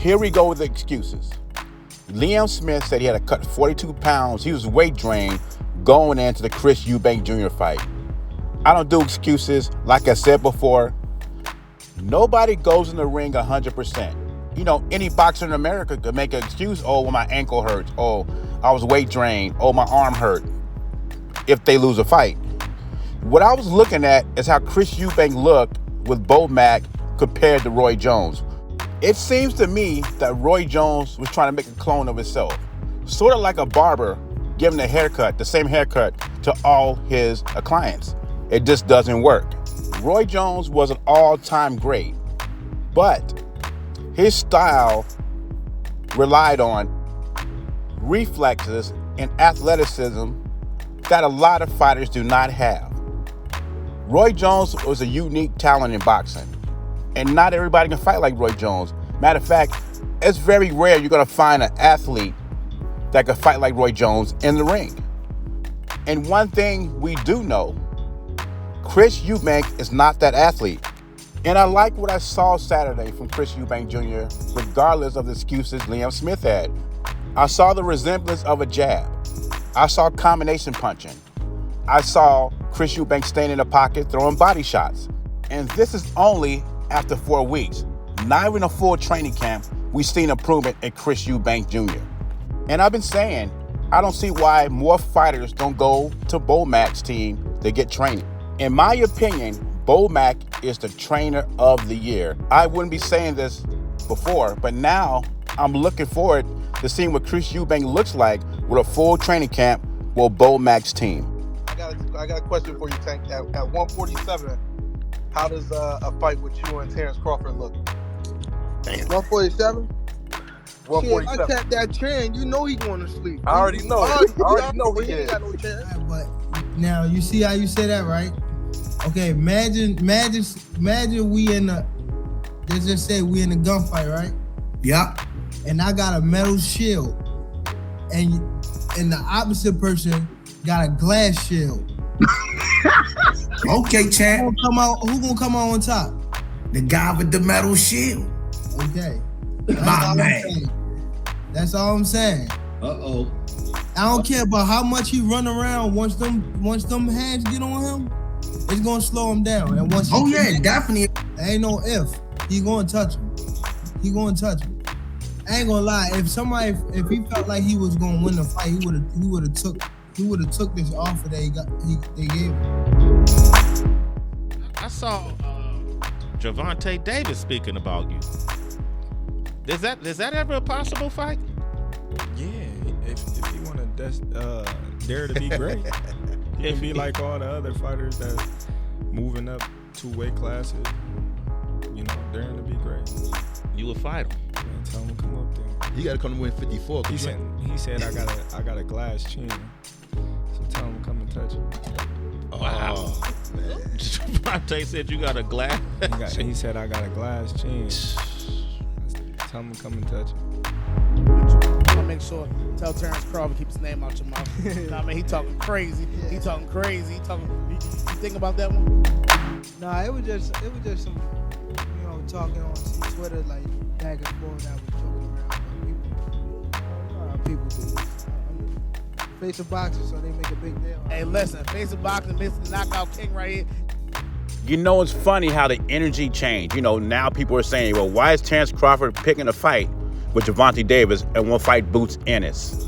here we go with the excuses. Liam Smith said he had to cut 42 pounds. He was weight drained going into the Chris Eubank Jr. fight. I don't do excuses. Like I said before, nobody goes in the ring 100%. You know, any boxer in America could make an excuse. Oh, well, my ankle hurts. Oh, I was weight drained. Oh, my arm hurt. If they lose a fight. What I was looking at is how Chris Eubank looked with Bo Mack compared to Roy Jones. It seems to me that Roy Jones was trying to make a clone of himself. Sort of like a barber giving a haircut, the same haircut to all his clients. It just doesn't work. Roy Jones was an all-time great, but his style relied on reflexes and athleticism that a lot of fighters do not have. Roy Jones was a unique talent in boxing, and not everybody can fight like Roy Jones. Matter of fact, it's very rare you're going to find an athlete that can fight like Roy Jones in the ring. And one thing we do know, Chris Eubank is not that athlete. And I like what I saw Saturday from Chris Eubank Jr., regardless of the excuses Liam Smith had. I saw the resemblance of a jab. I saw combination punching. I saw Chris Eubank staying in the pocket, throwing body shots. And this is only after 4 weeks. Not even a full training camp, we've seen improvement in Chris Eubank Jr. And I've been saying, I don't see why more fighters don't go to Bo Mack's team to get training. In my opinion, Bo Mack is the trainer of the year. I wouldn't be saying this before, but now I'm looking forward to seeing what Chris Eubank looks like with a full training camp with Bo Mack's team. I got a question for you, Tank. At 147, how does a fight with you and Terence Crawford look? 147? 147. Shit, I tapped that trend. You know he going to sleep. I already know. I already know he he ain't is. got no chance. But now you see how you say that, right? Okay, imagine we in the, let's just say we in a gunfight, right? Yeah. And I got a metal shield, and the opposite person got a glass shield. Okay, champ. Who gonna come out on top? The guy with the metal shield. Okay. My man. That's all I'm saying. Uh-oh. I don't care about how much he run around. Once them hands get on him, it's gonna slow him down. And once definitely. There ain't no if. He gonna touch him. He gonna touch him. I ain't gonna lie. If he felt like he was gonna win the fight, he would have took this offer that they gave him. I saw Gervonta Davis speaking about you. Is that ever a possible fight? Yeah, if you want to dare to be great, you can be like all the other fighters that's moving up 2 weight classes. You know, daring to be great. You would fight him. Man, tell him to come up there. You gotta come to win 54. He said I got a glass chin. So tell him to come and touch it. Wow. Gervonta said you got a glass. He said I got a glass chin. Tell him to come and touch it. I'll make sure, tell Terence Crawford keep his name out your mouth. Nah, man, he talking crazy. He talking crazy. You think about that one? Nah, it was just some, talking on some Twitter, like back and forth. I was joking around. But people do this. Face of boxing, so they make a big deal. Hey, listen, face of boxing, Mr. Knockout King right here. You know, it's funny how the energy changed. You know, now people are saying, well, why is Terence Crawford picking a fight with Gervonta Davis and won't fight Boots Ennis?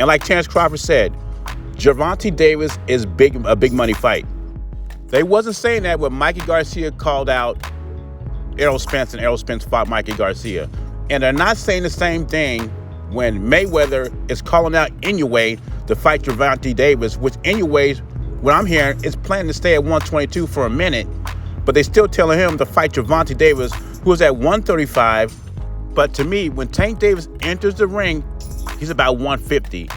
And like Terence Crawford said, Gervonta Davis is a big money fight. They wasn't saying that when Mikey Garcia called out Errol Spence and Errol Spence fought Mikey Garcia. And they're not saying the same thing when Mayweather is calling out Inoue to fight Gervonta Davis, which Inoue, what I'm hearing, is planning to stay at 122 for a minute, but they still telling him to fight Gervonta Davis, who is at 135. But to me, when Tank Davis enters the ring, he's about 150.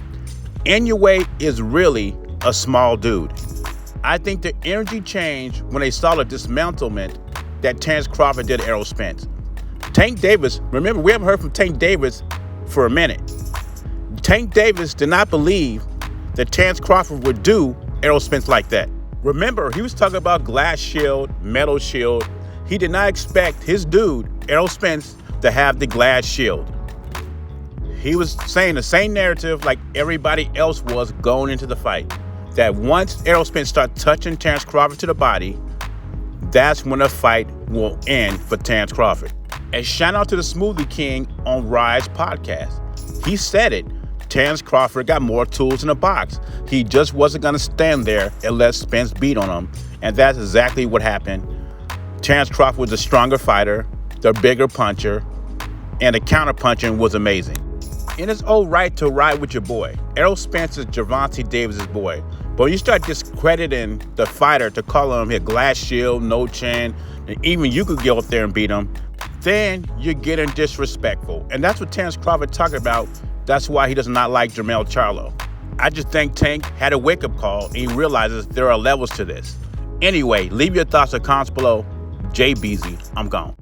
Inoue is really a small dude. I think the energy changed when they saw the dismantlement that Terence Crawford did to Errol Spence. Tank Davis, remember, we haven't heard from Tank Davis for a minute. Tank Davis did not believe that Terence Crawford would do Errol Spence like that. Remember, he was talking about glass shield, metal shield. He did not expect his dude, Errol Spence, to have the glass shield. He was saying the same narrative like everybody else was going into the fight. That once Errol Spence starts touching Terence Crawford to the body, that's when the fight will end for Terence Crawford. And shout out to the Smoothie King on Ride's podcast. He said it. Terence Crawford got more tools in the box. He just wasn't going to stand there and let Spence beat on him. And that's exactly what happened. Terence Crawford was a stronger fighter, the bigger puncher, and the counter-punching was amazing. And it's all right to ride with your boy. Errol Spence is Gervonta Davis' boy. But when you start discrediting the fighter to call him a glass shield, no chin, and even you could go up there and beat him, then you're getting disrespectful. And that's what Terence Crawford talking about. That's why he does not like Jermell Charlo. I just think Tank had a wake-up call and he realizes there are levels to this. Anyway, leave your thoughts or comments below. Jay Beezy, I'm gone.